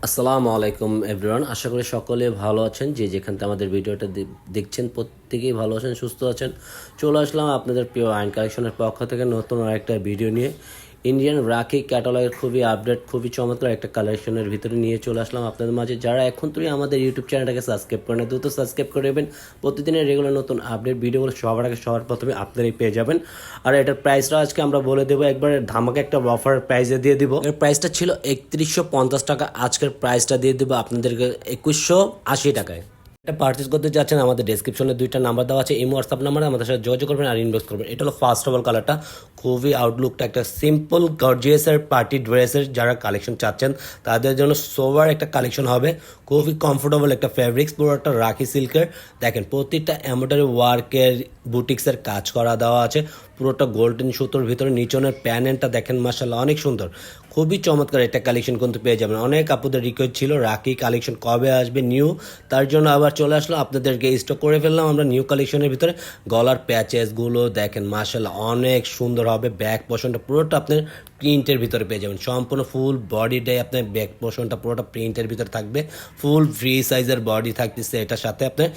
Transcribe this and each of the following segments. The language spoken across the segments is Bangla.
আসসালামু আলাইকুম এভরিওয়ান, আশা করি সকলে ভালো আছেন। যে যেখান থেকে আমাদের ভিডিওটা দেখছেন প্রত্যেকেই ভালো আছেন, সুস্থ আছেন। চলে আসলাম আপনাদের প্রিয় আইন কালেকশনের পক্ষ থেকে নতুন আরেকটা ভিডিও নিয়ে। ইন্ডিয়ান রাখি ক্যাটালগের খুবই আপডেট, খুবই চমৎকার একটা কালেকশনের ভিতরে নিয়ে চলে আসলাম আপনাদের মাঝে। যারা এখন তুই আমাদের ইউটিউব চ্যানেলটাকে সাবস্ক্রাইব করেন, দ্রুত সাবস্ক্রাইব করে নেবেন। প্রতিদিনের রেগুলার নতুন আপডেট ভিডিওগুলো সবার আগে সবার প্রথমে আপনারাই পেয়ে যাবেন। আর এটার প্রাইসটা আজকে আমরা বলে দেবো, একবারে ধামাকা একটা অফার প্রাইসে দিয়ে দিব। এর প্রাইসটা ছিল 3150 টাকা, আজকের প্রাইসটা দিয়ে দেবো আপনাদেরকে 2180 টাকায়। এটা পারচেস করতে যাচ্ছেন, আমাদের ডেসক্রিপশনে দুইটা নাম্বার দেওয়া আছে, ইমো হোয়াটসঅ্যাপ নাম্বার, আমাদের সাথে যোগাযোগ করবেন আর ইনবক্স করবেন। এটা হলো ফার্স্ট অফ অল কালারটা, খুবই আউটলুকটা একটা সিম্পল গর্জিয়াসের পার্টি ড্রেসের যারা কালেকশন চাচ্ছেন তাদের জন্য সোভার একটা কালেকশন হবে। খুবই কমফোর্টেবল একটা ফ্যাব্রিক্স, পুরোটা রাখি সিল্কের। দেখেন প্রতিটা এমব্রয়ডারি ওয়ার্কের বুটিক্সের কাজ করা দেওয়া আছে, পুরোটা গোল্ডেন সুতোর ভিতরে। নিচনের প্যানেলটা দেখেন মাশাআল্লাহ অনেক সুন্দর, খুবই চমৎকার একটা কালেকশন কিন্তু পেয়ে যাবেন। অনেক আপুদের রিকোয়েস্ট ছিল রাখি কালেকশন কবে আসবে নিউ, তার জন্য আবার চলে আসলো, আপনাদেরকে স্টক করে ফেললাম আমরা নিউ কালেকশনের ভিতরে। গলার প্যাচেসগুলো দেখেন মাশাআল্লাহ অনেক সুন্দর হবে। ব্যাক পোর্শনটা পুরোটা আপনার প্রিন্টের ভিতরে পেয়ে যাবেন, সম্পূর্ণ ফুল বডিটাই আপনার ব্যাক পোর্শনটা পুরোটা প্রিন্টের ভিতরে থাকবে। ফুল ফ্রি সাইজের বডি থাকতেছে এটার সাথে। আপনার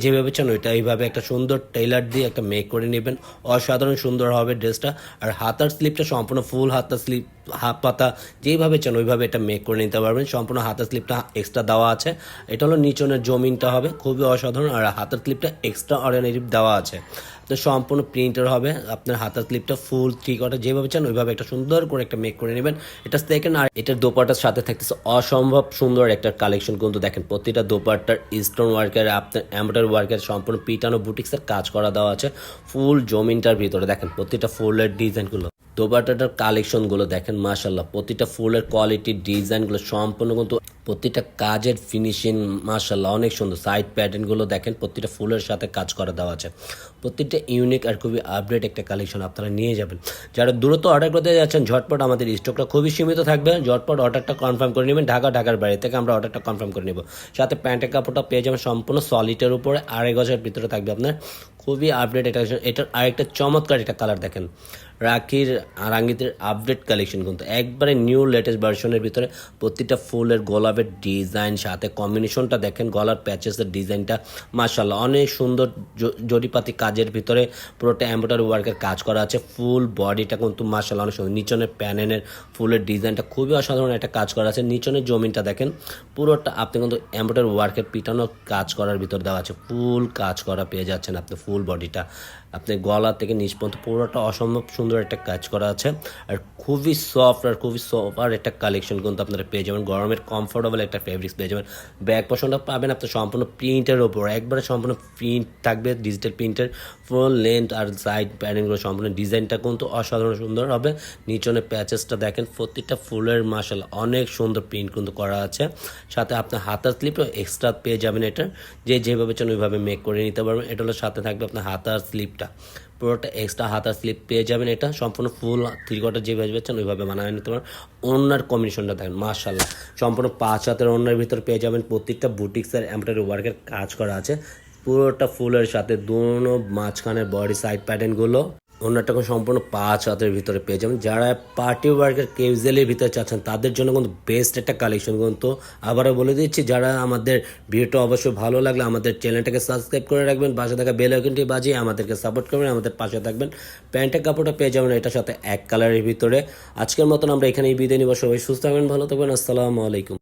যেভাবে চান ওইটা এইভাবে একটা সুন্দর টেইলার দিয়ে একটা মেক করে নেবেন, অসাধারণ সুন্দর হবে ড্রেসটা। আর হাতার স্লিপটা সম্পূর্ণ ফুল হাতার স্লিপ, হাফ পাতা যেইভাবে চান ওইভাবে এটা মেক করে নিতে পারবেন। সম্পূর্ণ হাতার স্লিপটা এক্সট্রা দেওয়া আছে, এটা হলো নিচনের জমিনটা হবে খুবই অসাধারণ। আর হাতার স্লিপটা এক্সট্রা অর্ডিনারি দেওয়া আছে, আপনার সম্পূর্ণ প্রিন্টের হবে। আপনার হাতার স্লিপটা ফুল থ্রি কোয়ার্টার যেভাবে চান ওইভাবে একটা সুন্দর করে একটা মেক করে নেবেন। এটা দেখেন, আর এটার দোপাট্টার সাথে থাকতেছে অসম্ভব সুন্দর একটা কালেকশন কিন্তু দেখেন। প্রতিটা দোপাট্টার স্টোন ওয়ার্কের, আপনার এমব্রয়ডারি ওয়ার্কের সম্পূর্ণ পিটানো বুটিক্সের কাজ করা দেওয়া আছে ফুল জমিনটার ভিতরে। দেখেন প্রতিটা ফুলের ডিজাইনগুলো, দোপাট্টাটার কালেকশনগুলো দেখেন মাশাআল্লাহ, প্রতিটা ফুলের কোয়ালিটি ডিজাইনগুলো সম্পূর্ণ কিন্তু প্রতিটা কাজের ফিনিশিং মাশাআল্লাহ অনেক সুন্দর। সাইড প্যাটার্নগুলো দেখেন প্রতিটা ফুলের সাথে কাজ করা দেওয়া আছে, প্রতিটা ইউনিক আর খুবই আপডেট একটা কালেকশন আপনারা নিয়ে যাবেন। যারা দ্রুত অর্ডার করতে যাচ্ছেন ঝটপট, আমাদের স্টকটা খুবই সীমিত থাকবে, ঝটপট অর্ডারটা কনফার্ম করে নেবেন। ঢাকার বাইরে থেকে আমরা অর্ডারটা কনফার্ম করে নেব। সাথে প্যান্টের কাপড়টা পেয়ে যাবেন সম্পূর্ণ সলিডের উপরে, 2.5 গজের ভিতরে থাকবে আপনার, খুবই আপডেট একটা। এটার আরেকটা চমৎকার একটা কালার দেখেন, রাখির রাঙ্গিতের আপডেট কালেকশন কিন্তু একবারে নিউ লেটেস্ট ভার্সনের ভিতরে। প্রতিটা ফুলের গোলাপের ডিজাইন সাথে কম্বিনেশনটা দেখেন, গলার প্যাচেসের ডিজাইনটা মাশাআল্লাহ অনেক সুন্দর। জরিপাতি কাজের ভিতরে পুরোটা এমব্রয়ডারি ওয়ার্কের কাজ করা আছে, ফুল বডিটা কিন্তু মাশাআল্লাহ অনেক সুন্দর। নিচনের প্যানেলের ফুলের ডিজাইনটা খুবই অসাধারণ একটা কাজ করা আছে। নিচনের জমিনটা দেখেন পুরোটা আপনি কিন্তু এমব্রয়ডারি ওয়ার্কের পিটানো কাজ করার ভিতর দেওয়া আছে, ফুল কাজ করা পেয়ে যাচ্ছেন আপনি। ফুল বডিটা আপনি গলা থেকে নিচ পর্যন্ত পুরোটা অসম্ভব সুন্দর একটা কাজ করা আছে। আর খুবই সফট আর খুবই সফট একটা কালেকশন কিন্তু আপনারা পেয়ে যাবেন। গরমের কমফোর্টেবল একটা ফেব্রিক্স পেয়ে যাবেন। ব্যাক পোর্শনটা পাবেন আপনার সম্পূর্ণ প্রিন্টের ওপর, একবারে সম্পূর্ণ প্রিন্ট থাকবে, ডিজিটাল প্রিন্টের ফুল লেন্থ আর সাইড প্যানেলগুলো সম্পূর্ণ ডিজাইনটা কিন্তু অসাধারণ সুন্দর হবে। নিচনে প্যাচেসটা দেখেন প্রতিটা ফুলের মাশাআল্লাহ অনেক সুন্দর প্রিন্ট কিন্তু করা আছে। সাথে আপনার হাতার স্লিপও এক্সট্রা পেয়ে যাবেন, এটা যেভাবে চান ওইভাবে মেক করে নিতে পারবেন। এটা হলো সাথে থাকবে আপনার হাতার স্লিপ, পুরোটা এক্সট্রা হাতার স্লিপ পেয়ে যাবেন। এটা সম্পূর্ণ ফুল থ্রি কোয়ার্টার যেভাবে পাচ্ছেন ওইভাবে বানায় নিতে পারেন। ওনার কম্বিনেশনটা দেখেন মাশাআল্লাহ, সম্পূর্ণ 5 হাতের ওনার ভিতর পেয়ে যাবেন। প্রত্যেকটা বুটিক্সের এমব্রয়ডারি ওয়ার্কের কাজ করা আছে, পুরোটা ফুলের সাথে দুনো মাঝখানের বডি সাইড প্যাটার্নগুলো অন্যটা সম্পূর্ণ 5 হাতের ভিতরে পেয়ে যাবেন। যারা পার্টি ওয়ার্কের ক্যাজুয়ালের ভিতরে চাচ্ছেন তাদের জন্য কিন্তু বেস্ট একটা কালেকশন কিন্তু আবারও বলে দিচ্ছি। যারা আমাদের ভিডিওটা অবশ্যই ভালো লাগলে আমাদের চ্যানেলটাকে সাবস্ক্রাইব করে রাখবেন, পাশে থাকা বেল আইকনটি বাজিয়ে আমাদেরকে সাপোর্ট করবেন, আমাদের পাশে থাকবেন। প্যান্টের কাপড়টা পেয়ে যাবেন এটার সাথে এক কালারের ভিতরে। আজকের মতন আমরা এখানেই বিদায় নিব, সবাই সুস্থ থাকবেন, ভালো থাকবেন, আসসালামু আলাইকুম।